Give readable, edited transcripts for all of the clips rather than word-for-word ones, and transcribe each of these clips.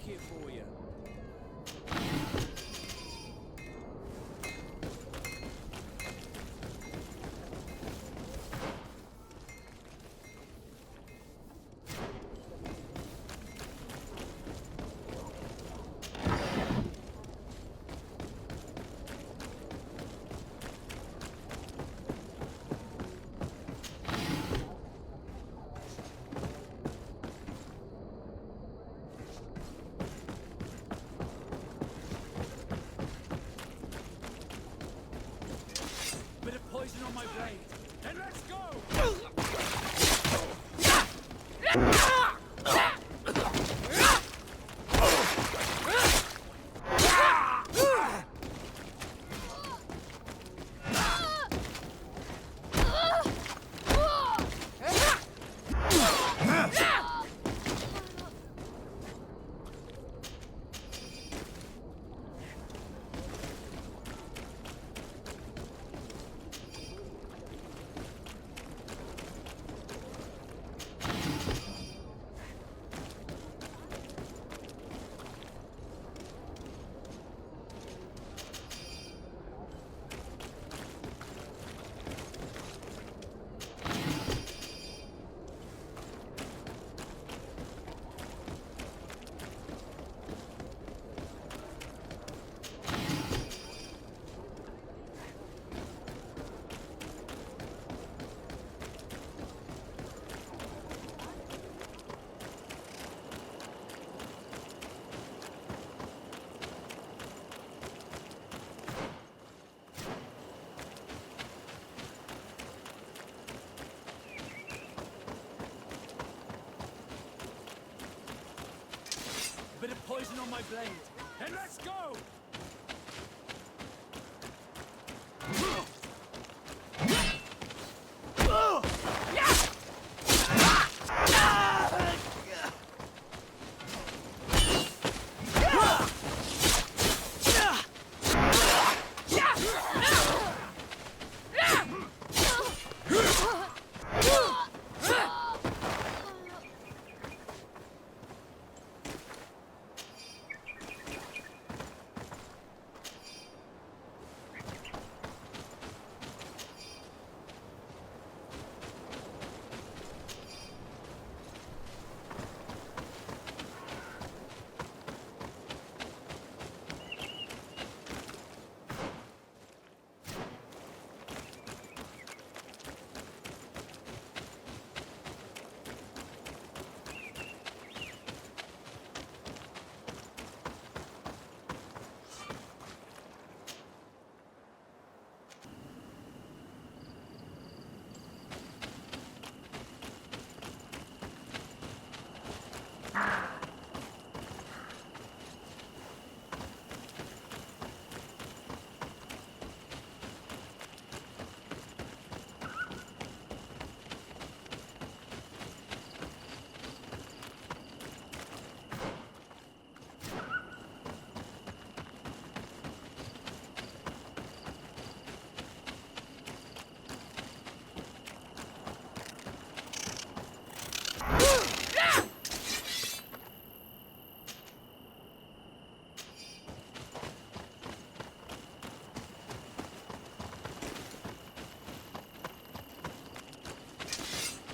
make it for you. Poison on my blade. Then let's go! Bit of poison on my blade. Then let's go!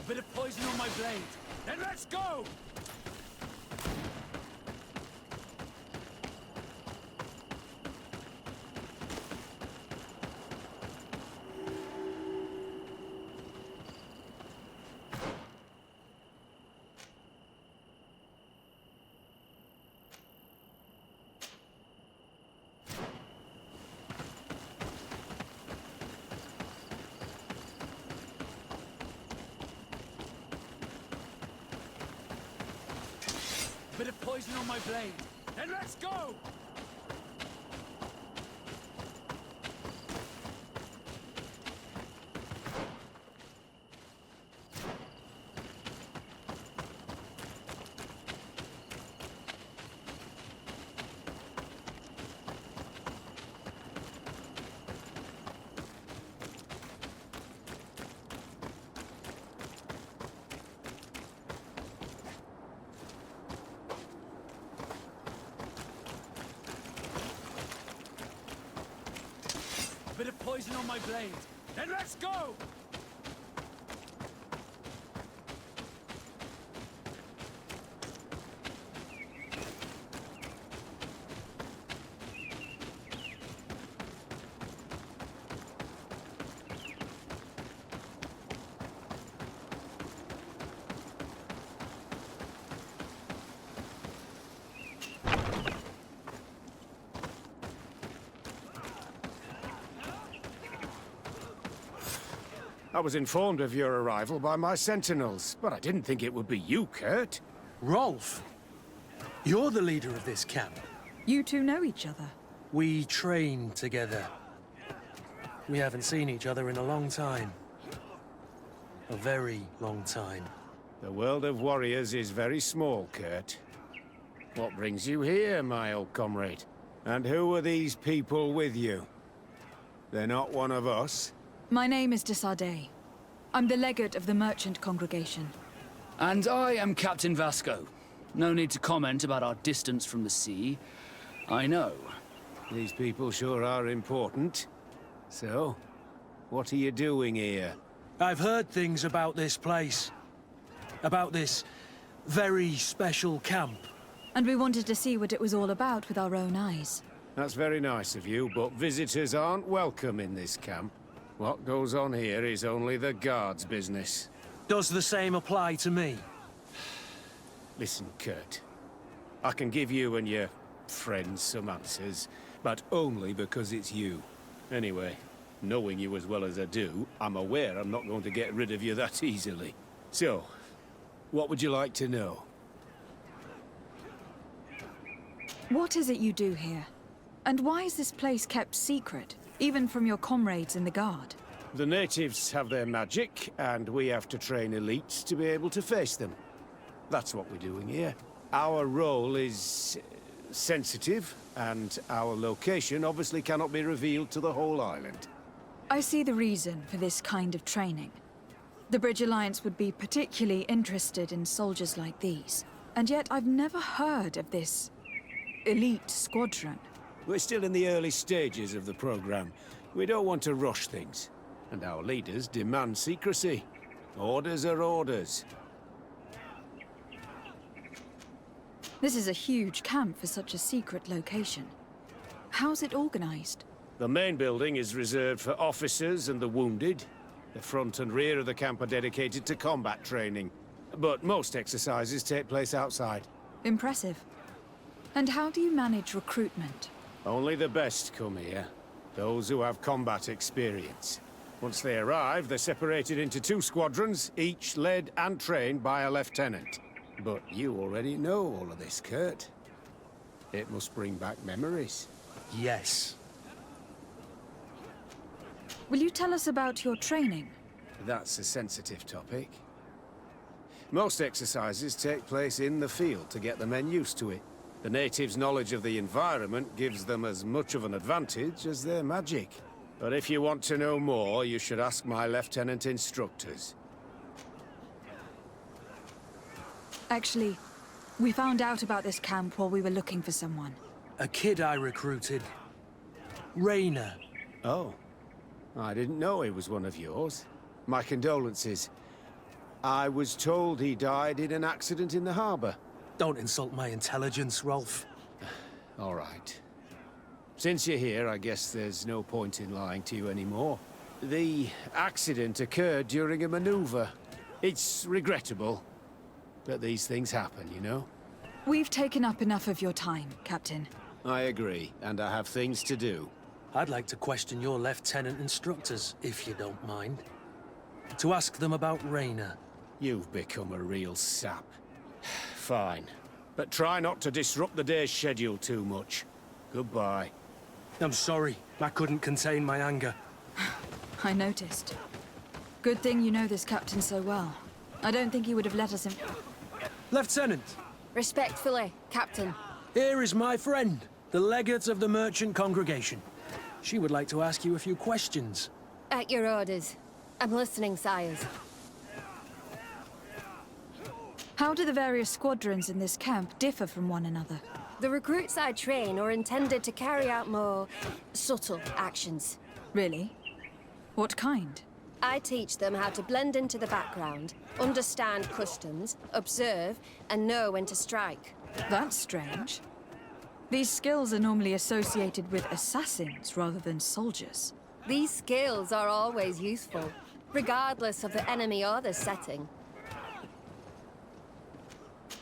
Bit of poison on my blade. Then let's go! Bit of poison on my blade. Then let's go! Bit of poison on my blade. Then let's go! I was informed of your arrival by my sentinels, but I didn't think it would be you, Kurt. Rolf, you're the leader of this camp. You two know each other. We train together. We haven't seen each other in a long time. A very long time. The world of warriors is very small, Kurt. What brings you here, my old comrade? And who are these people with you? They're not one of us? My name is de Sardet. I'm the legate of the merchant congregation. And I am Captain Vasco. No need to comment about our distance from the sea. I know. These people sure are important. So, what are you doing here? I've heard things about this place. About this very special camp. And we wanted to see what it was all about with our own eyes. That's very nice of you, but visitors aren't welcome in this camp. What goes on here is only the guards' business. Does the same apply to me? Listen, Kurt. I can give you and your friends some answers, but only because it's you. Anyway, knowing you as well as I do, I'm aware I'm not going to get rid of you that easily. So, what would you like to know? What is it you do here? And why is this place kept secret, even from your comrades in the guard? The natives have their magic, and we have to train elites to be able to face them. That's what we're doing here. Our role is sensitive, and our location obviously cannot be revealed to the whole island. I see the reason for this kind of training. The Bridge Alliance would be particularly interested in soldiers like these. And yet I've never heard of this elite squadron. We're still in the early stages of the program. We don't want to rush things. And our leaders demand secrecy. Orders are orders. This is a huge camp for such a secret location. How's it organized? The main building is reserved for officers and the wounded. The front and rear of the camp are dedicated to combat training. But most exercises take place outside. Impressive. And how do you manage recruitment? Only the best come here. Those who have combat experience. Once they arrive, they're separated into 2 squadrons, each led and trained by a lieutenant. But you already know all of this, Kurt. It must bring back memories. Yes. Will you tell us about your training? That's a sensitive topic. Most exercises take place in the field to get the men used to it. The natives' knowledge of the environment gives them as much of an advantage as their magic. But if you want to know more, you should ask my lieutenant instructors. Actually, we found out about this camp while we were looking for someone. A kid I recruited. Rainer. Oh. I didn't know he was one of yours. My condolences. I was told he died in an accident in the harbor. Don't insult my intelligence, Rolf. All right. Since you're here, I guess there's no point in lying to you anymore. The accident occurred during a maneuver. It's regrettable, but these things happen, you know? We've taken up enough of your time, Captain. I agree, and I have things to do. I'd like to question your lieutenant instructors, if you don't mind. To ask them about Rainer. You've become a real sap. Fine. But try not to disrupt the day's schedule too much. Goodbye. I'm sorry. I couldn't contain my anger. I noticed. Good thing you know this captain so well. I don't think he would have let us in. Lieutenant! Respectfully, Captain. Here is my friend, the legate of the merchant congregation. She would like to ask you a few questions. At your orders. I'm listening, sires. How do the various squadrons in this camp differ from one another? The recruits I train are intended to carry out more subtle actions. Really? What kind? I teach them how to blend into the background, understand customs, observe, and know when to strike. That's strange. These skills are normally associated with assassins rather than soldiers. These skills are always useful, regardless of the enemy or the setting.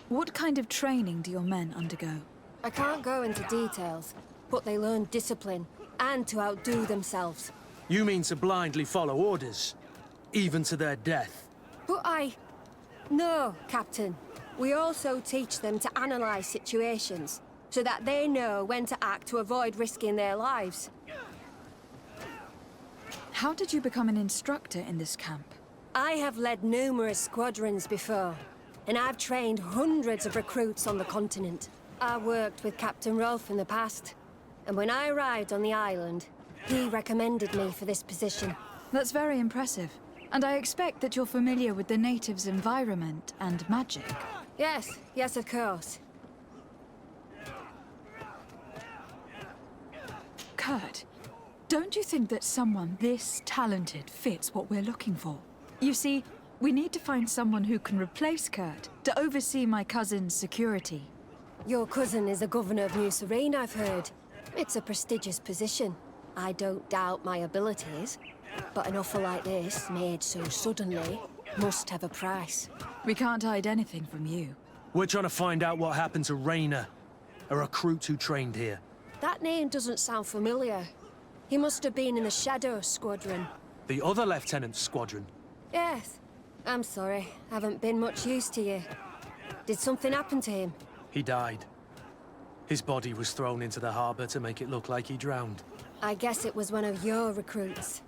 What kind of training do your men undergo? I can't go into details, but they learn discipline and to outdo themselves. You mean to blindly follow orders, even to their death? But No, Captain. We also teach them to analyze situations, so that they know when to act to avoid risking their lives. How did you become an instructor in this camp? I have led numerous squadrons before, and I've trained hundreds of recruits on the continent. I worked with Captain Rolfe in the past, and when I arrived on the island, he recommended me for this position. That's very impressive. And I expect that you're familiar with the natives' environment and magic. Yes, of course. Kurt, don't you think that someone this talented fits what we're looking for? You see, we need to find someone who can replace Kurt to oversee my cousin's security. Your cousin is a governor of New Serene, I've heard. It's a prestigious position. I don't doubt my abilities, but an offer like this, made so suddenly, must have a price. We can't hide anything from you. We're trying to find out what happened to Rainer, a recruit who trained here. That name doesn't sound familiar. He must have been in the Shadow Squadron. The other lieutenant's squadron. Yes. I'm sorry, haven't been much use to you. Did something happen to him? He died. His body was thrown into the harbor to make it look like he drowned. I guess it was one of your recruits.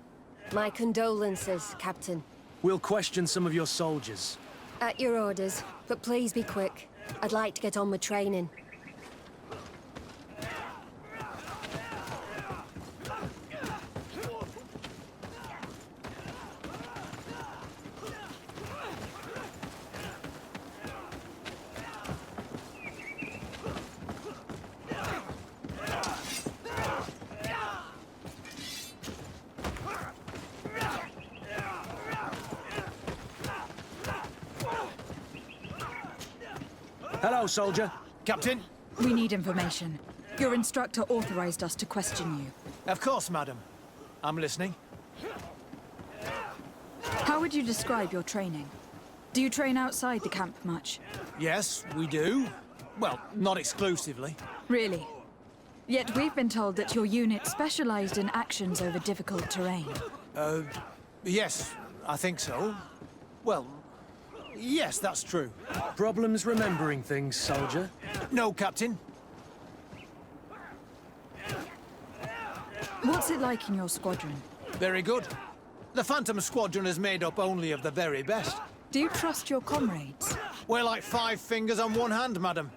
My condolences, Captain. We'll question some of your soldiers. At your orders, but please be quick. I'd like to get on with training. Hello, soldier. Captain? We need information. Your instructor authorized us to question you. Of course, madam. I'm listening. How would you describe your training? Do you train outside the camp much? Yes, we do. Well, not exclusively. Really? Yet we've been told that your unit specialized in actions over difficult terrain. Yes, I think so. Well, yes, that's true. Problems remembering things, soldier? No, Captain. What's it like in your squadron? Very good. The Phantom Squadron is made up only of the very best. Do you trust your comrades? We're like 5 fingers on one hand, madam.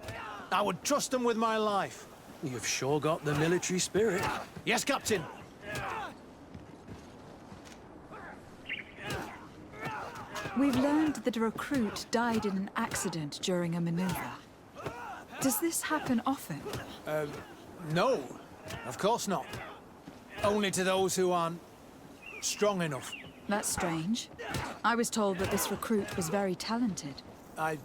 I would trust them with my life. You've sure got the military spirit. Yes, Captain. We've learned that a recruit died in an accident during a maneuver. Does this happen often? No, of course not. Only to those who aren't strong enough. That's strange. I was told that this recruit was very talented. I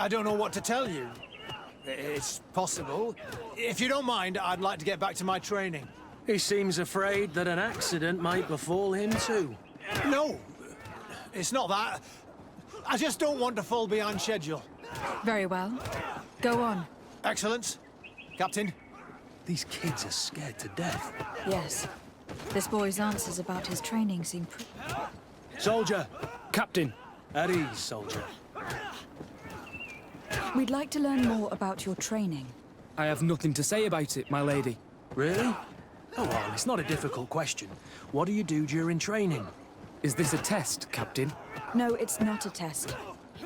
don't know what to tell you. It's possible. If you don't mind, I'd like to get back to my training. He seems afraid that an accident might befall him too. No, it's not that. I just don't want to fall behind schedule. Very well. Go on. Excellence. Captain. These kids are scared to death. Yes. This boy's answers about his training seem Soldier! Captain. At ease, soldier. We'd like to learn more about your training. I have nothing to say about it, my lady. Really? Oh, well, it's not a difficult question. What do you do during training? Is this a test, Captain? No, it's not a test.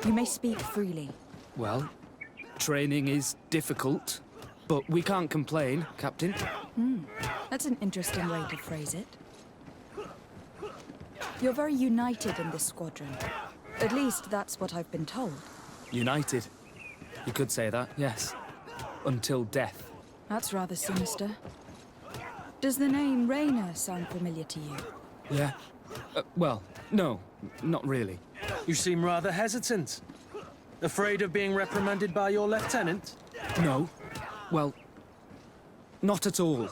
You may speak freely. Well, training is difficult, but we can't complain, Captain. That's an interesting way to phrase it. You're very united in this squadron. At least that's what I've been told. United. You could say that, yes. Until death. That's rather sinister. Does the name Rainer sound familiar to you? Yeah? Well, no, not really. You seem rather hesitant. Afraid of being reprimanded by your lieutenant? No. Well, not at all.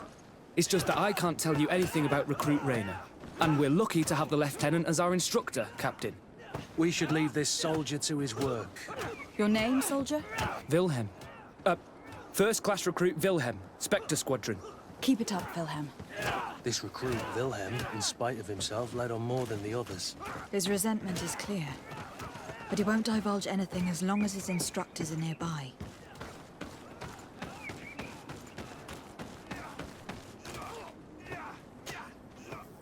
It's just that I can't tell you anything about Recruit Rainer. And we're lucky to have the Lieutenant as our instructor, Captain. We should leave this soldier to his work. Your name, soldier? Wilhelm. First class recruit Wilhelm, Spectre Squadron. Keep it up, Wilhelm. This recruit, Wilhelm, in spite of himself, led on more than the others. His resentment is clear. But he won't divulge anything as long as his instructors are nearby.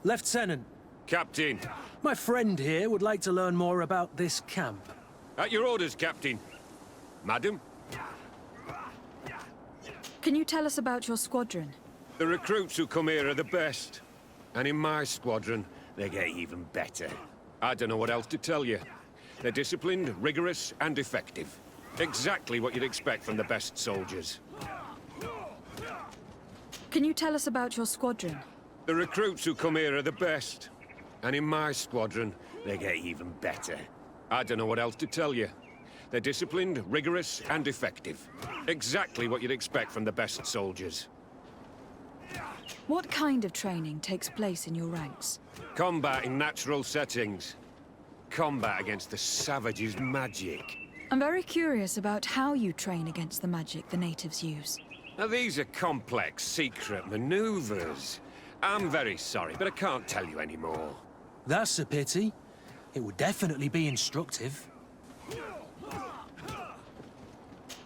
Lieutenant, Captain. my friend here would like to learn more about this camp. At your orders, Captain. Madam? Can you tell us about your squadron? The recruits who come here are the best. And in my squadron, they get even better. I don't know what else to tell you. They're disciplined, rigorous, and effective. Exactly what you'd expect from the best soldiers. Can you tell us about your squadron? The recruits who come here are the best. And in my squadron, they get even better. I don't know what else to tell you. They're disciplined, rigorous, and effective. Exactly what you'd expect from the best soldiers. What kind of training takes place in your ranks? Combat in natural settings. Combat against the savages' magic. I'm very curious about how you train against the magic the natives use. Now, these are complex, secret maneuvers. I'm very sorry, but I can't tell you anymore. That's a pity. It would definitely be instructive.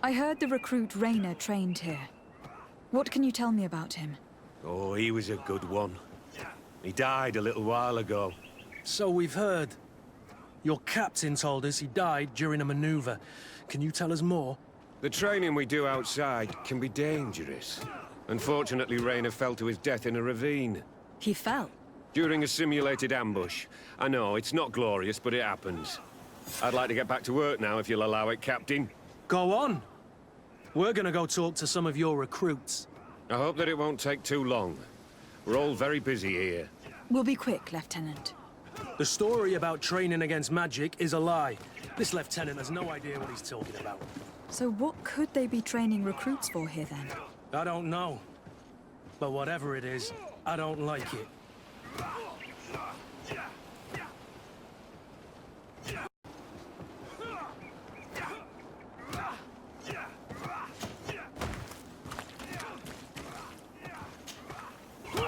I heard the recruit Rainer trained here. What can you tell me about him? Oh, he was a good one. He died a little while ago. So we've heard. Your captain told us he died during a maneuver. Can you tell us more? The training we do outside can be dangerous. Unfortunately, Rainer fell to his death in a ravine. He fell. During a simulated ambush. I know, it's not glorious, but it happens. I'd like to get back to work now, if you'll allow it, Captain. Go on. We're gonna go talk to some of your recruits. I hope that it won't take too long. We're all very busy here. We'll be quick, Lieutenant. The story about training against magic is a lie. This lieutenant has no idea what he's talking about. So what could they be training recruits for here, then? I don't know. But whatever it is, I don't like it.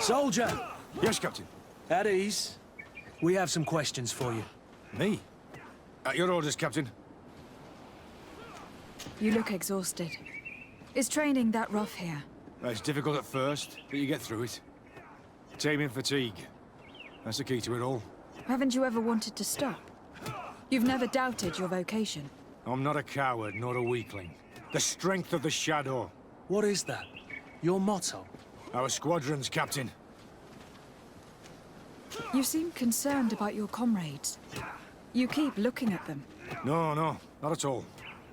Soldier! Yes, Captain. At ease. We have some questions for you. Me? At your orders, Captain. You look exhausted. Is training that rough here? It's difficult at first, but you get through it. Taming fatigue. That's the key to it all. Haven't you ever wanted to stop? You've never doubted your vocation. I'm not a coward, nor a weakling. The strength of the Shadow. What is that? Your motto? Our squadron's Captain. You seem concerned about your comrades. You keep looking at them. No, not at all.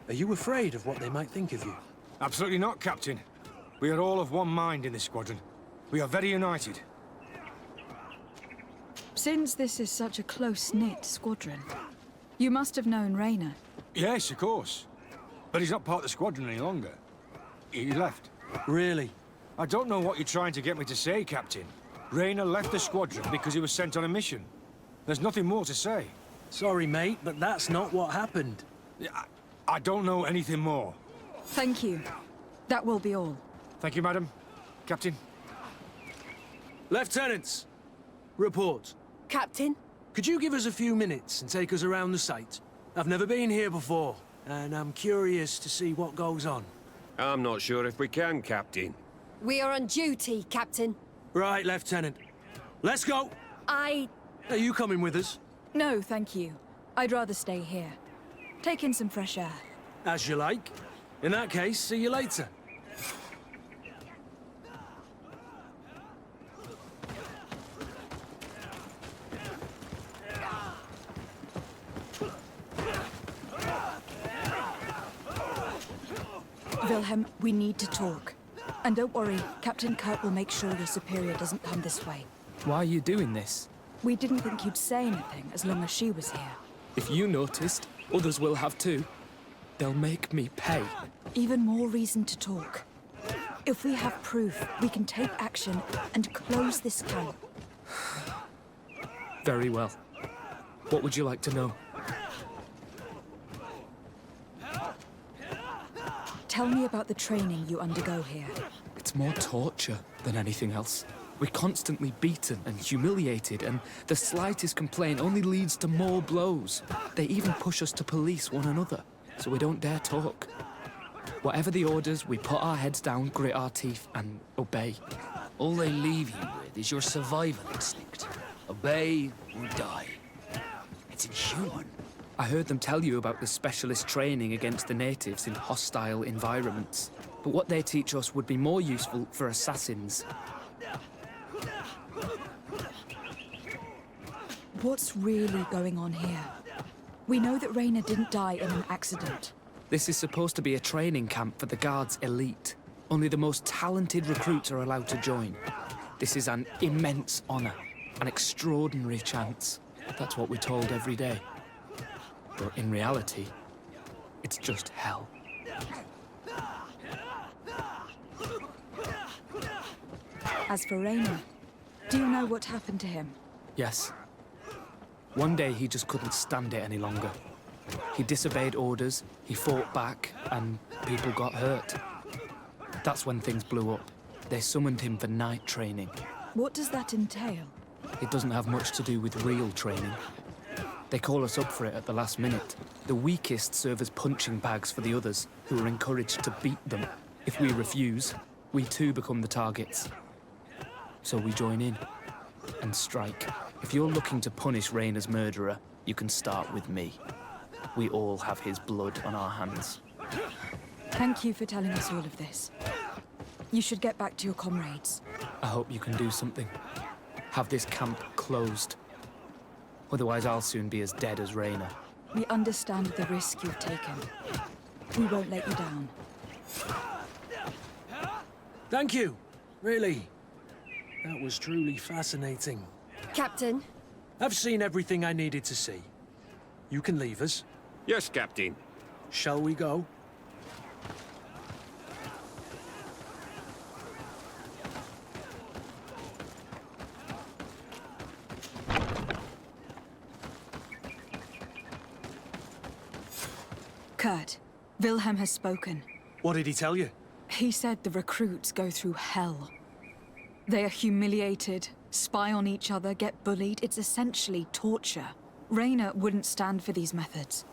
Are you afraid of what they might think of you? Absolutely not, Captain. We are all of one mind in this squadron. We are very united. Since this is such a close-knit squadron, you must have known Rainer. Yes, of course. But he's not part of the squadron any longer. He left. Really? I don't know what you're trying to get me to say, Captain. Rainer left the squadron because he was sent on a mission. There's nothing more to say. Sorry, mate, but that's not what happened. I don't know anything more. Thank you. That will be all. Thank you, madam. Captain. Lieutenants, report. Captain? Could you give us a few minutes and take us around the site? I've never been here before, and I'm curious to see what goes on. I'm not sure if we can, Captain. We are on duty, Captain. Right, Lieutenant. Let's go! Are you coming with us? No, thank you. I'd rather stay here. Take in some fresh air. As you like. In that case, see you later. Wilhelm, we need to talk. And don't worry, Captain Kurt will make sure your superior doesn't come this way. Why are you doing this? We didn't think you'd say anything as long as she was here. If you noticed, others will have too. They'll make me pay. Even more reason to talk. If we have proof, we can take action and close this camp. Very well. What would you like to know? Tell me about the training you undergo here. It's more torture than anything else. We're constantly beaten and humiliated, and the slightest complaint only leads to more blows. They even push us to police one another, so we don't dare talk. Whatever the orders, we put our heads down, grit our teeth, and obey. All they leave you with is your survival instinct. Obey or die. It's inhuman. I heard them tell you about the specialist training against the natives in hostile environments. But what they teach us would be more useful for assassins. What's really going on here? We know that Raina didn't die in an accident. This is supposed to be a training camp for the Guard's elite. Only the most talented recruits are allowed to join. This is an immense honor, an extraordinary chance. That's what we're told every day. But in reality, it's just hell. As for Raina, do you know what happened to him? Yes. One day he just couldn't stand it any longer. He disobeyed orders, he fought back, and people got hurt. That's when things blew up. They summoned him for night training. What does that entail? It doesn't have much to do with real training. They call us up for it at the last minute. The weakest serve as punching bags for the others, who are encouraged to beat them. If we refuse, we too become the targets. So we join in and strike. If you're looking to punish Raina's murderer, you can start with me. We all have his blood on our hands. Thank you for telling us all of this. You should get back to your comrades. I hope you can do something. Have this camp closed. Otherwise, I'll soon be as dead as Raina. We understand the risk you've taken. We won't let you down. Thank you. Really. That was truly fascinating. Captain, I've seen everything I needed to see. You can leave us. Yes, Captain. Shall we go? Kurt, Wilhelm has spoken. What did he tell you? He said the recruits go through hell. They are humiliated, spy on each other, get bullied. It's essentially torture. Raina wouldn't stand for these methods.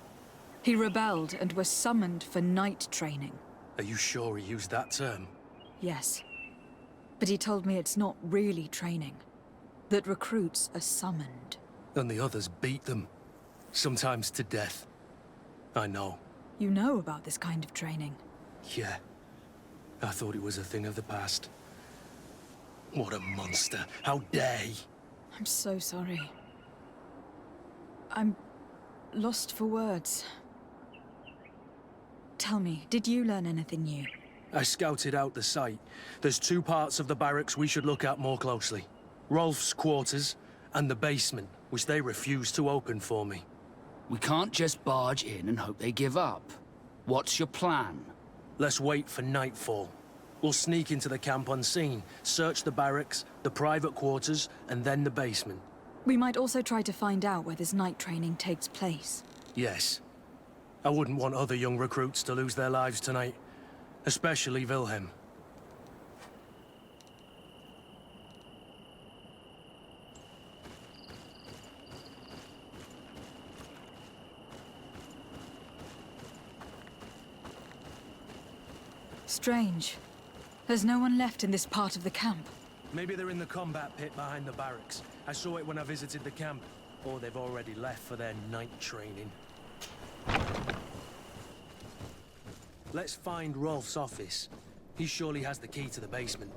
He rebelled and was summoned for night training. Are you sure he used that term? Yes. But he told me it's not really training. That recruits are summoned. And the others beat them. Sometimes to death. I know. You know about this kind of training. Yeah. I thought it was a thing of the past. What a monster. How dare he? I'm so sorry. I'm lost for words. Tell me, did you learn anything new? I scouted out the site. There's two parts of the barracks we should look at more closely. Rolf's quarters and the basement, which they refused to open for me. We can't just barge in and hope they give up. What's your plan? Let's wait for nightfall. We'll sneak into the camp unseen, search the barracks, the private quarters, and then the basement. We might also try to find out where this night training takes place. Yes. I wouldn't want other young recruits to lose their lives tonight. Especially Wilhelm. Strange. There's no one left in this part of the camp. Maybe they're in the combat pit behind the barracks. I saw it when I visited the camp. Or they've already left for their night training. Let's find Rolf's office. He surely has the key to the basement.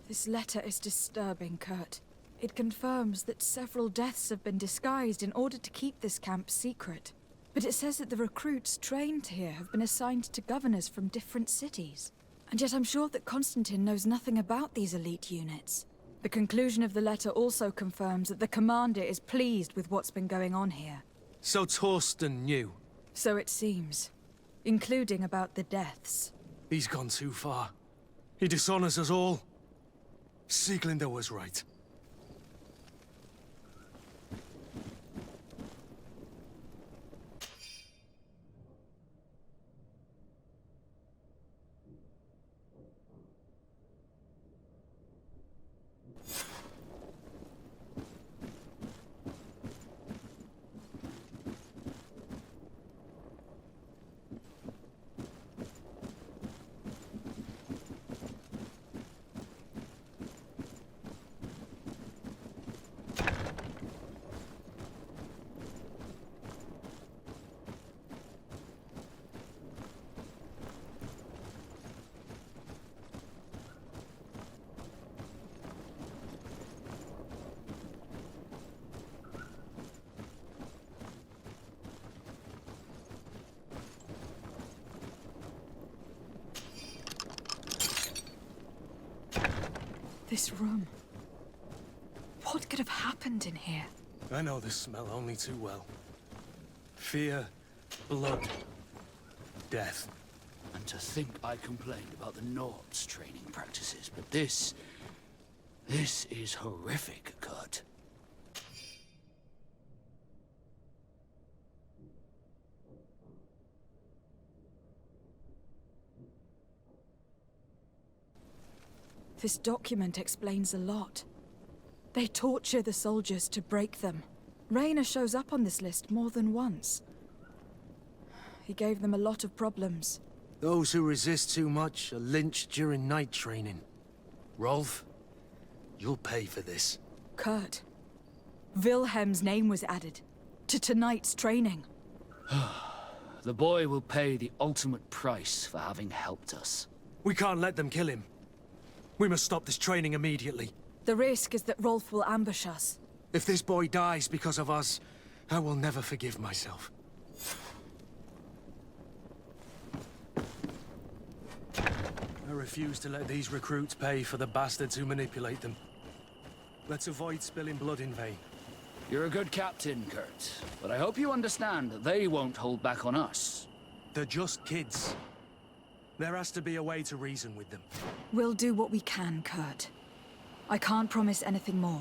This letter is disturbing, Kurt. It confirms that several deaths have been disguised in order to keep this camp secret. But it says that the recruits trained here have been assigned to governors from different cities. And yet I'm sure that Constantine knows nothing about these elite units. The conclusion of the letter also confirms that the commander is pleased with what's been going on here. So Torsten knew. So it seems. Including about the deaths. He's gone too far. He dishonors us all. Sieglinder was right. This room. What could have happened in here? I know this smell only too well. Fear, blood, death. And to think I complained about the Nord's training practices, but this is horrific, Kurt. This document explains a lot. They torture the soldiers to break them. Rainer shows up on this list more than once. He gave them a lot of problems. Those who resist too much are lynched during night training. Rolf, you'll pay for this. Kurt, Wilhelm's name was added to tonight's training. The boy will pay the ultimate price for having helped us. We can't let them kill him. We must stop this training immediately. The risk is that Rolf will ambush us. If this boy dies because of us, I will never forgive myself. I refuse to let these recruits pay for the bastards who manipulate them. Let's avoid spilling blood in vain. You're a good captain, Kurt, but I hope you understand that they won't hold back on us. They're just kids. There has to be a way to reason with them. We'll do what we can, Kurt. I can't promise anything more.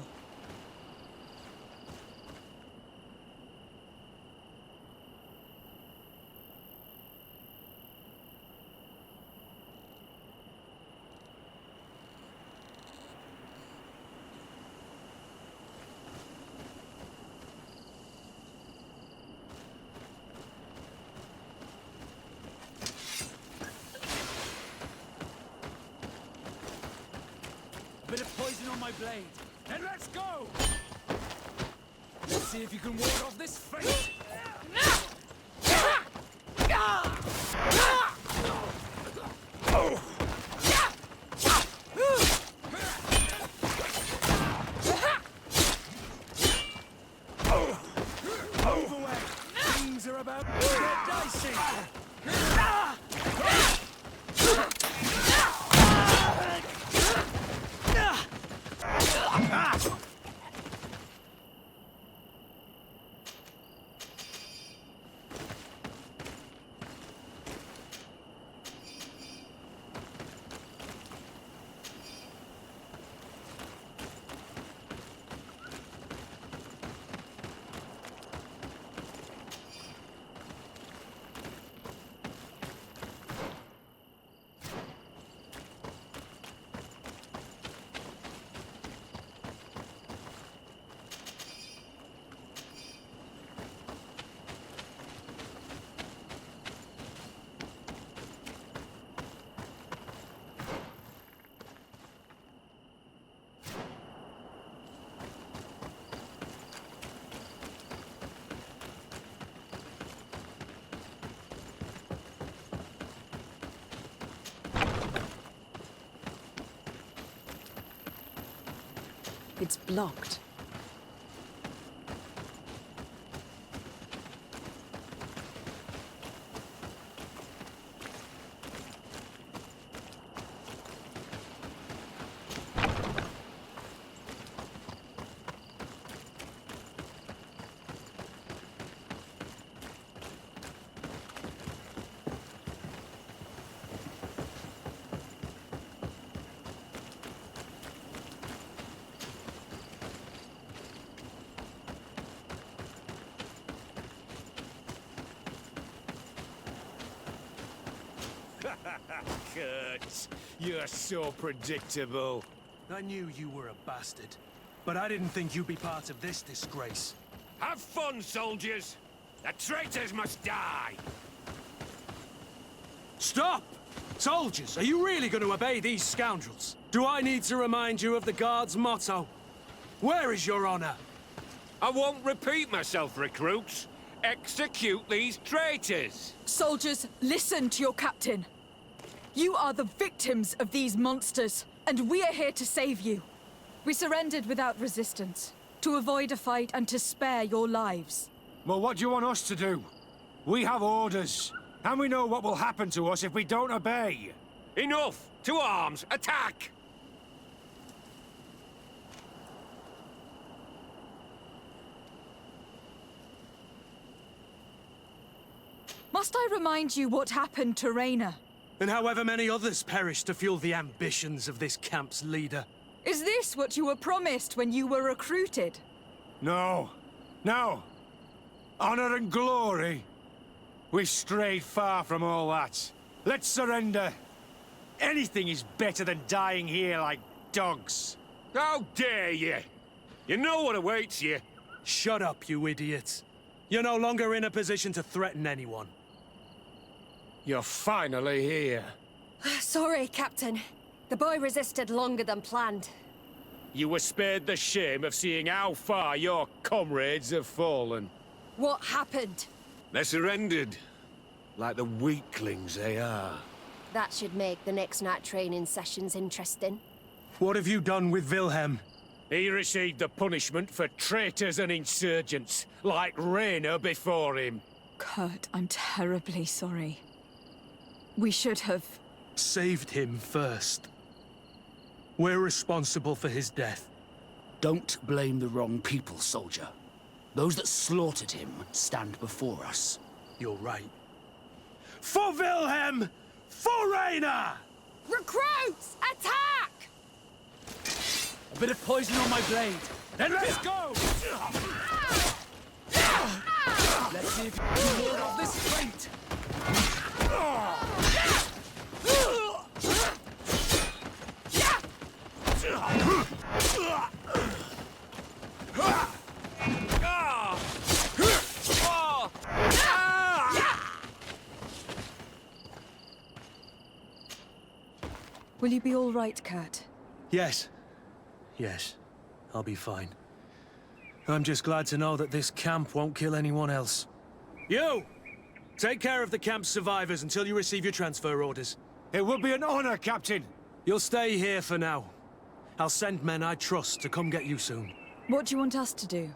A bit of poison on my blade. Then let's go! Let's see if you can ward off this fate! Move away! Things are about to get dicey! It's blocked. Kurt, you're so predictable. I knew you were a bastard, but I didn't think you'd be part of this disgrace. Have fun, soldiers! The traitors must die! Stop! Soldiers, are you really going to obey these scoundrels? Do I need to remind you of the Guard's motto? Where is your honor? I won't repeat myself, recruits. Execute these traitors! Soldiers, listen to your captain. You are the victims of these monsters, and we are here to save you. We surrendered without resistance, to avoid a fight and to spare your lives. Well, what do you want us to do? We have orders, and we know what will happen to us if we don't obey. Enough! To arms! Attack! Must I remind you what happened to Raina? And however many others perished to fuel the ambitions of this camp's leader. Is this what you were promised when you were recruited? No. No. Honor and glory. We've strayed far from all that. Let's surrender. Anything is better than dying here like dogs. How dare you! You know what awaits you. Shut up, you idiots. You're no longer in a position to threaten anyone. You're finally here. Sorry, Captain. The boy resisted longer than planned. You were spared the shame of seeing how far your comrades have fallen. What happened? They surrendered, like the weaklings they are. That should make the next night training sessions interesting. What have you done with Wilhelm? He received the punishment for traitors and insurgents, like Raina before him. Kurt, I'm terribly sorry. We should have... Saved him first. We're responsible for his death. Don't blame the wrong people, soldier. Those that slaughtered him stand before us. You're right. For Wilhelm! For Raina! Recruits! Attack! A bit of poison on my blade. Then let's go! Let's see if you can ward off this fate. Will you be all right, Kurt? Yes. Yes. I'll be fine. I'm just glad to know that this camp won't kill anyone else. You! Take care of the camp's survivors until you receive your transfer orders. It will be an honor, Captain. You'll stay here for now. I'll send men I trust to come get you soon. What do you want us to do?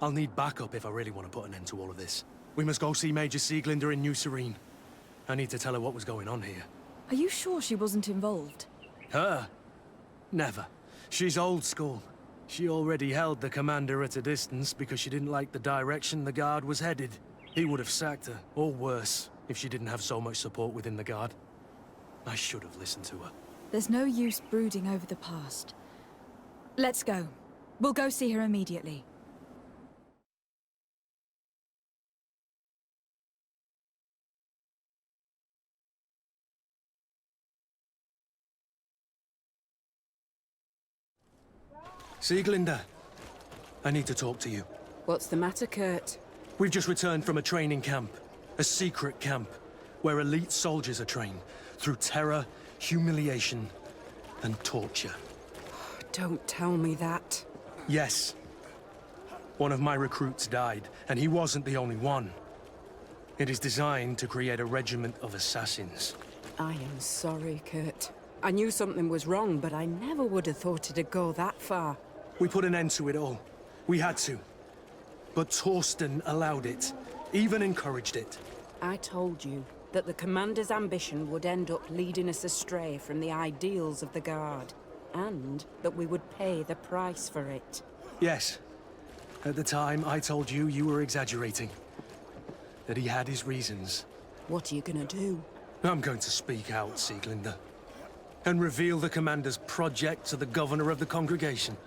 I'll need backup if I really want to put an end to all of this. We must go see Major Sieglinder in New Serene. I need to tell her what was going on here. Are you sure she wasn't involved? Her? Never. She's old school. She already held the commander at a distance because she didn't like the direction the Guard was headed. He would have sacked her, or worse, if she didn't have so much support within the Guard. I should have listened to her. There's no use brooding over the past. Let's go. We'll go see her immediately. Sieglinder, I need to talk to you. What's the matter, Kurt? We've just returned from a training camp. A secret camp, where elite soldiers are trained through terror, humiliation, and torture. Don't tell me that. Yes. One of my recruits died, and he wasn't the only one. It is designed to create a regiment of assassins. I am sorry, Kurt. I knew something was wrong, but I never would have thought it'd go that far. We put an end to it all. We had to. But Torsten allowed it, even encouraged it. I told you that the Commander's ambition would end up leading us astray from the ideals of the Guard, and that we would pay the price for it. Yes. At the time, I told you you were exaggerating. That he had his reasons. What are you gonna do? I'm going to speak out, Sieglinde. And reveal the Commander's project to the Governor of the Congregation.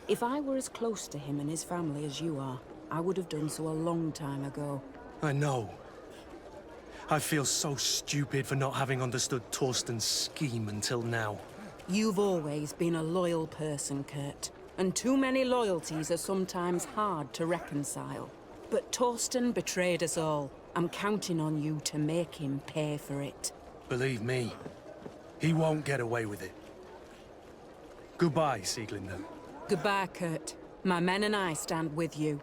If I were as close to him and his family as you are, I would have done so a long time ago. I know. I feel so stupid for not having understood Torsten's scheme until now. You've always been a loyal person, Kurt. And too many loyalties are sometimes hard to reconcile. But Torsten betrayed us all. I'm counting on you to make him pay for it. Believe me, he won't get away with it. Goodbye, Sieglinde. Goodbye, Kurt. My men and I stand with you.